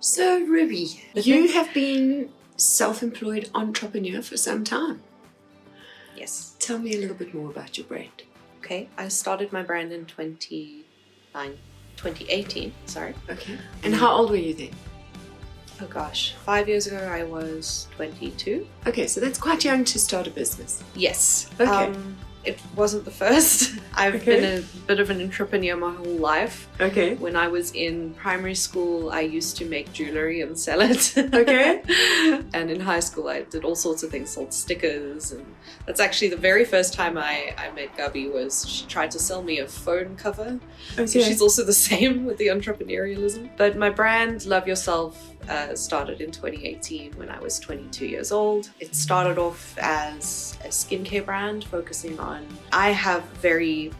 So, Ruby, you have been self-employed entrepreneur for some time. Yes. Tell me a little bit more about your brand. Okay, I started my brand in 2018, sorry. Okay. And how old were you then? Oh gosh, 5 years ago I was 22. Okay, so that's quite young to start a business. Yes. Okay. It wasn't the first. I've been a bit of an entrepreneur my whole life. Okay. When I was in primary school, I used to make jewelry and sell it. Okay. And in high school, I did all sorts of things, sold stickers. And that's actually the very first time I met Gubby was she tried to sell me a phone cover. Okay. So she's also the same with the entrepreneurialism. But my brand, Love Yourself, started in 2018 when I was 22 years old. It started off as a skincare brand focusing on, I have very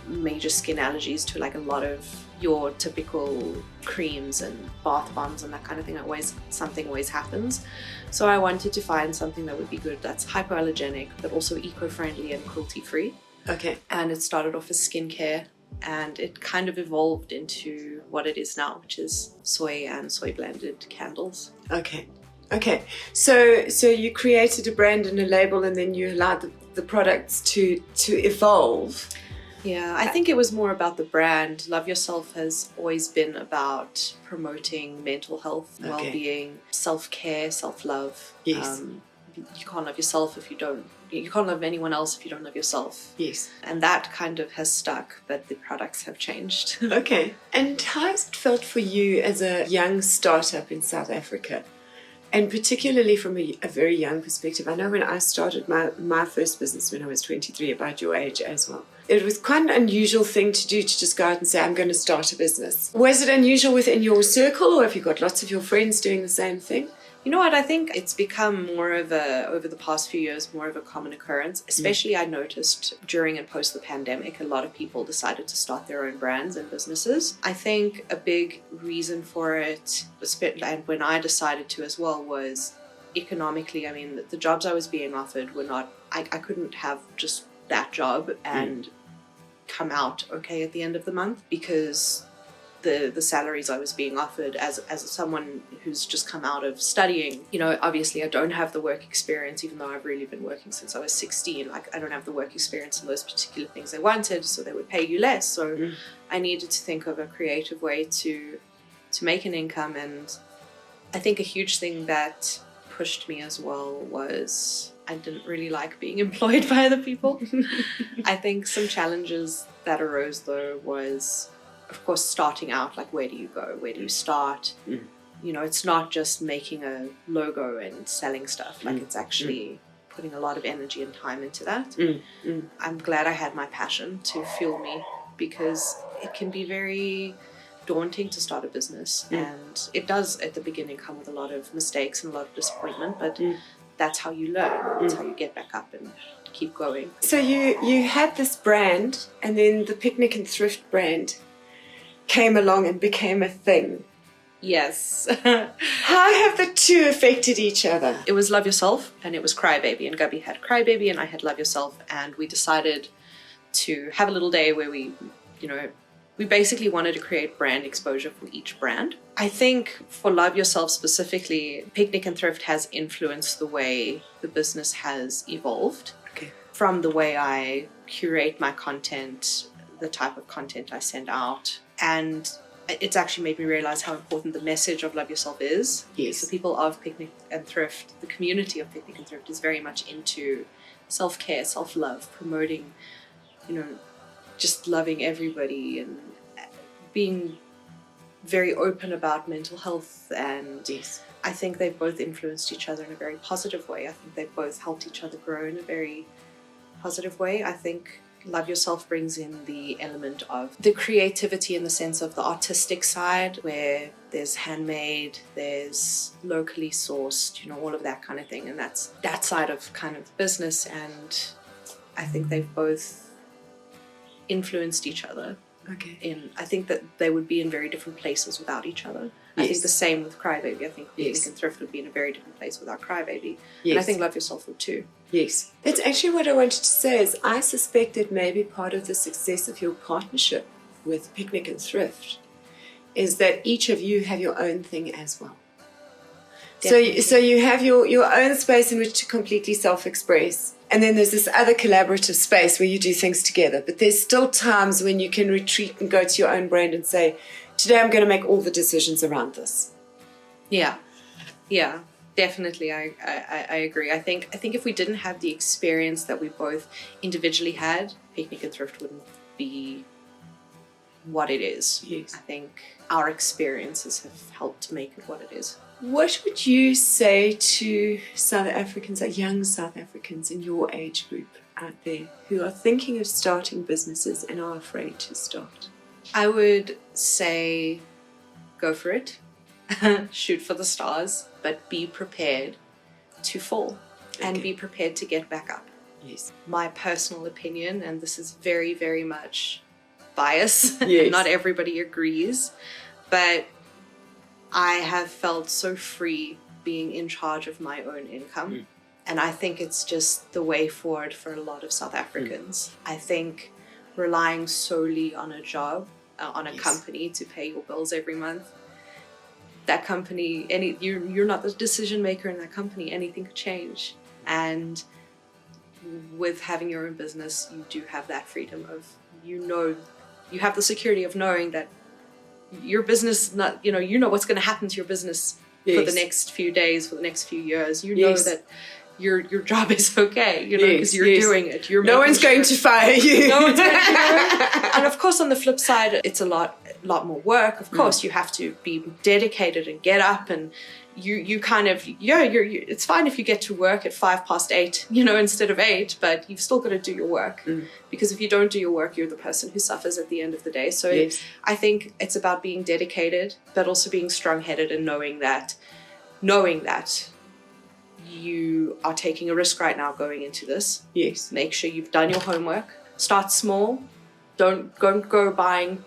major skin allergies to like a lot of your typical creams and bath bombs and that kind of thing. Something always happens. So I wanted to find something that would be good that's hypoallergenic but also eco-friendly and cruelty-free. Okay. And it started off as skincare. And it kind of evolved into what it is now, which is soy and soy blended candles. Okay. Okay. So you created a brand and a label, and then you allowed the products to evolve. Yeah, I think it was more about the brand. Love Yourself has always been about promoting mental health, well-being, self-care, self-love. Yes. You can't love yourself if you don't. You can't love anyone else if you don't love yourself. Yes. And that kind of has stuck, but the products have changed. Okay. And how has it felt for you as a young startup in South Africa? And particularly from a very young perspective. I know when I started my first business when I was 23, about your age as well, it was quite an unusual thing to do, to just go out and say, I'm going to start a business. Was it unusual within your circle, or have you got lots of your friends doing the same thing? You know what, I think it's become more of over the past few years, more of a common occurrence. Especially I noticed during and post the pandemic, a lot of people decided to start their own brands and businesses. I think a big reason for it, and when I decided to as well, was economically. I mean, the jobs I was being offered were not, I couldn't have just that job and come out okay at the end of the month, because the salaries I was being offered as someone who's just come out of studying, you know, obviously I don't have the work experience, even though I've really been working since I was 16. Like, I don't have the work experience in those particular things they wanted, so they would pay you less. So I needed to think of a creative way to make an income. And I think a huge thing that pushed me as well was I didn't really like being employed by other people. I think some challenges that arose though was, of course, starting out, like, where do you go? Where do you start? You know, it's not just making a logo and selling stuff. Like, it's actually putting a lot of energy and time into that. I'm glad I had my passion to fuel me, because it can be very daunting to start a business. And it does, at the beginning, come with a lot of mistakes and a lot of disappointment, but that's how you learn. That's how you get back up and keep going. So you had this brand, and then the Picnic and Thrift brand came along and became a thing. Yes. How have the two affected each other? It was Love Yourself and it was Crybaby, and Gubby had Crybaby and I had Love Yourself, and we decided to have a little day where we basically wanted to create brand exposure for each brand. I think for Love Yourself specifically, Picnic and Thrift has influenced the way the business has evolved. Okay. From the way I curate my content, the type of content I send out, and it's actually made me realize how important the message of Love Yourself is. Yes. The people of Picnic and Thrift, the community of Picnic and Thrift, is very much into self-care, self-love, promoting, you know, just loving everybody and being very open about mental health. And I think they've both influenced each other in a very positive way. I think they've both helped each other grow in a very positive way. I think Love Yourself brings in the element of the creativity in the sense of the artistic side, where there's handmade, there's locally sourced, you know, all of that kind of thing. And that's that side of kind of business. And I think they've both influenced each other. Okay. I think that they would be in very different places without each other. Yes. I think the same with Crybaby. I think Picnic and Thrift would be in a very different place without Crybaby. And I think Love Yourself would too. Yes. That's actually what I wanted to say, is I suspect that maybe part of the success of your partnership with Picnic and Thrift is that each of you have your own thing as well. Definitely. So you have your own space in which to completely self-express. And then there's this other collaborative space where you do things together. But there's still times when you can retreat and go to your own brand and say, today I'm going to make all the decisions around this. Yeah, definitely. I agree. I think if we didn't have the experience that we both individually had, Picnic and Thrift wouldn't be what it is. Yes. I think our experiences have helped make it what it is. What would you say to South Africans, like young South Africans in your age group out there who are thinking of starting businesses and are afraid to start? I would say go for it. Shoot for the stars, but be prepared to fall and be prepared to get back up. Yes. My personal opinion, and this is very, very much bias, Yes. not everybody agrees, but I have felt so free being in charge of my own income. And I think it's just the way forward for a lot of South Africans. I think relying solely on a job, on a company to pay your bills every month, that company, you're not the decision maker in that company. Anything could change. And with having your own business, you do have that freedom of, you have the security of knowing that your business, you know what's going to happen to your business for the next few days, for the next few years. You know that your job is okay, because you're doing it. No one's going to fire you. No one's going to fire you. And of course, on the flip side, it's a lot more work. Of course, you have to be dedicated and get up, and you kind of, it's fine if you get to work at 8:05, instead of 8, but you've still got to do your work. Because if you don't do your work, you're the person who suffers at the end of the day. So I think it's about being dedicated, but also being strong-headed and knowing that you are taking a risk right now going into this. Yes. Make sure you've done your homework. Start small. Don't go buying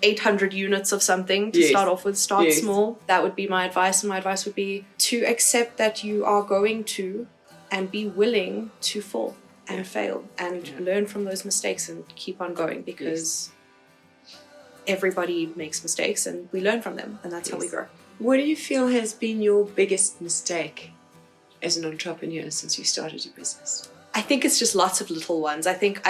800 units of something to start off with. Start small. That would be my advice. And my advice would be to accept that you are going to, and be willing to fall and fail and learn from those mistakes and keep on going, because everybody makes mistakes and we learn from them, and that's how we grow. What do you feel has been your biggest mistake as an entrepreneur since you started your business? I think it's just lots of little ones. I think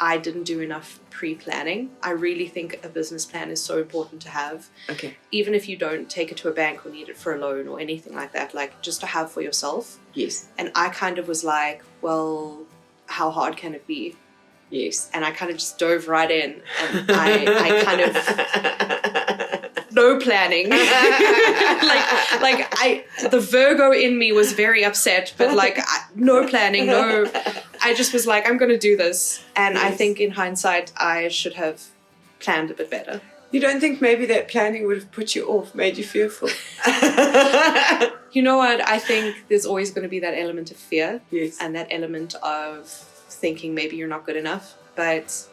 I didn't do enough pre-planning. I really think a business plan is so important to have. Okay. Even if you don't take it to a bank or need it for a loan or anything like that, like just to have for yourself. Yes. And I kind of was like, well, how hard can it be? Yes. And I kind of just dove right in, and I kind of no planning. The Virgo in me was very upset, but no planning, no. I just was like, I'm going to do this. And I think in hindsight, I should have planned a bit better. You don't think maybe that planning would have put you off, made you fearful? You know what? I think there's always going to be that element of fear. Yes. And that element of thinking maybe you're not good enough. But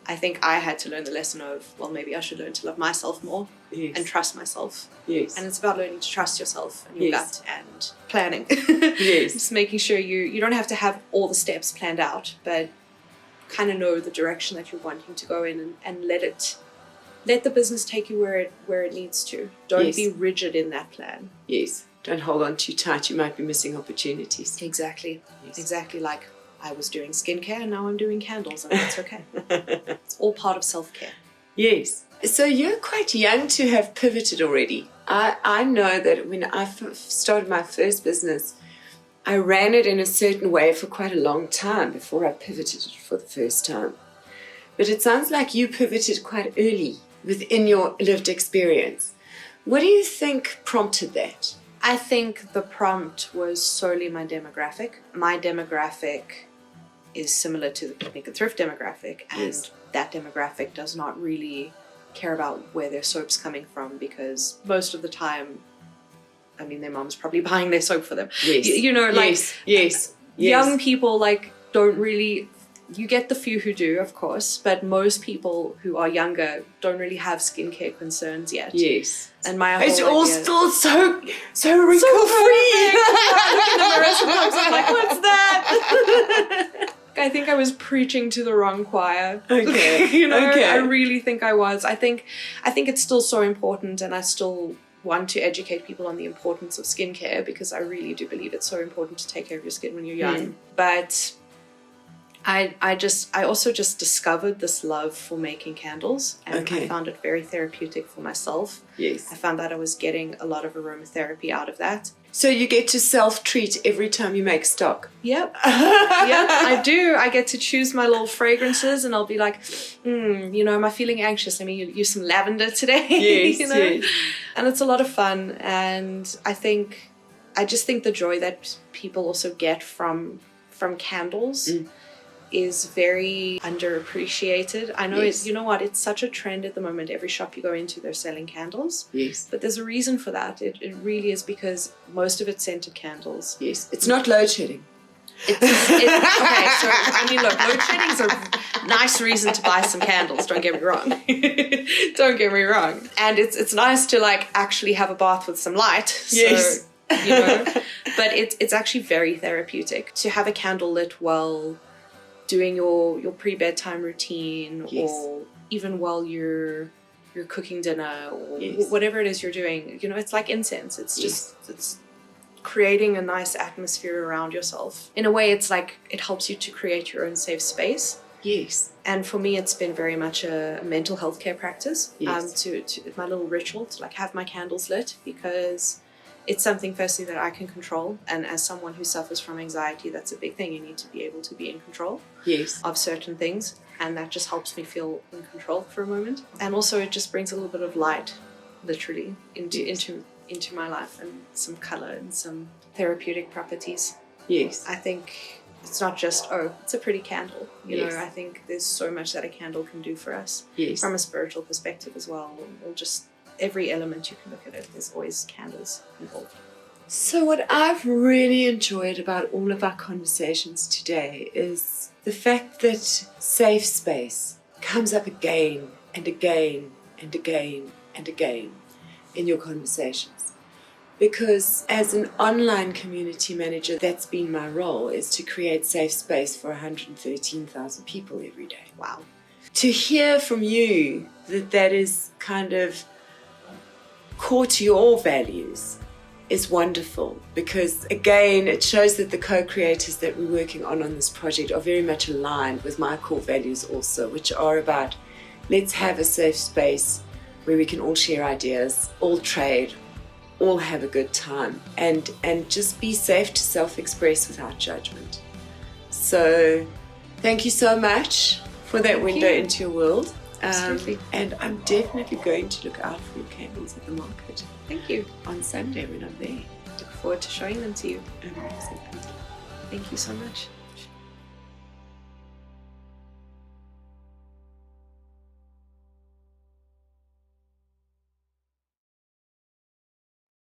I think I had to learn the lesson of, well, maybe I should learn to love myself more and trust myself. Yes. And it's about learning to trust yourself and your gut and planning. Yes. Just making sure you don't have to have all the steps planned out, but kind of know the direction that you're wanting to go in, and let the business take you where it needs to. Don't be rigid in that plan. Yes. Don't hold on too tight. You might be missing opportunities. Exactly. Yes. Exactly. Like I was doing skincare and now I'm doing candles, and that's okay. It's all part of self-care. Yes. So you're quite young to have pivoted already. I know that when I started my first business, I ran it in a certain way for quite a long time before I pivoted it for the first time. But it sounds like you pivoted quite early within your lived experience. What do you think prompted that? I think the prompt was solely my demographic. My demographic is similar to the Picnic and Thrift demographic, and that demographic does not really care about where their soap's coming from, because most of the time, I mean, their mom's probably buying their soap for them. Yes. Yes. Young people don't really. You get the few who do, of course, but most people who are younger don't really have skincare concerns yet. Yes. And my whole it's all idea, still so wrinkle free. Look in the mirror sometimes, I'm like, what's that? I think I was preaching to the wrong choir. Okay. You know, Okay. I really think I was. I think it's still so important, and I still want to educate people on the importance of skincare, because I really do believe it's so important to take care of your skin when you're young. But I also just discovered this love for making candles, and I found it very therapeutic for myself. Yes. I found that I was getting a lot of aromatherapy out of that. So you get to self-treat every time you make stock. Yep. Yep, I do. I get to choose my little fragrances, and I'll be like, you know, am I feeling anxious? Let me use some lavender today. Yes, you know? yes. And it's a lot of fun. And I just think the joy that people also get from candles is very underappreciated. I know you know what, it's such a trend at the moment. Every shop you go into, they're selling candles. Yes. But there's a reason for that. It really is because most of it's scented candles. Yes. It's not load shedding. Okay, so I mean, look, load shedding's a nice reason to buy some candles. Don't get me wrong. Don't get me wrong. And it's nice to like actually have a bath with some light. Yes. So, you know, but it's actually very therapeutic to have a candle lit while doing your pre-bedtime routine, or even while you're cooking dinner, or whatever it is you're doing. You know, it's like incense. It's just it's creating a nice atmosphere around yourself. In a way, it's like it helps you to create your own safe space. Yes. And for me, it's been very much a mental health care practice. Yes. To my little ritual to like have my candles lit, because it's something firstly that I can control, and as someone who suffers from anxiety, that's a big thing. You need to be able to be in control of certain things, and that just helps me feel in control for a moment. And also it just brings a little bit of light, literally, into my life, and some color and some therapeutic properties. Yes. I think it's not just, it's a pretty candle. You know, I think there's so much that a candle can do for us from a spiritual perspective as well, or just every element you can look at it. There's always candles involved. So what I've really enjoyed about all of our conversations today is the fact that safe space comes up again and again and again and again in your conversations. Because as an online community manager, that's been my role, is to create safe space for 113,000 people every day. Wow. To hear from you that is kind of core to your values is wonderful, because again it shows that the co-creators that we're working on this project are very much aligned with my core values also, which are about let's have a safe space where we can all share ideas, all trade, all have a good time, and just be safe to self-express without judgment. So thank you so much for that window into your world. Absolutely. And I'm definitely going to look out for your candles at the market. Thank you. On Sunday when I'm there. Look forward to showing them to you. Amazing. Thank you so much.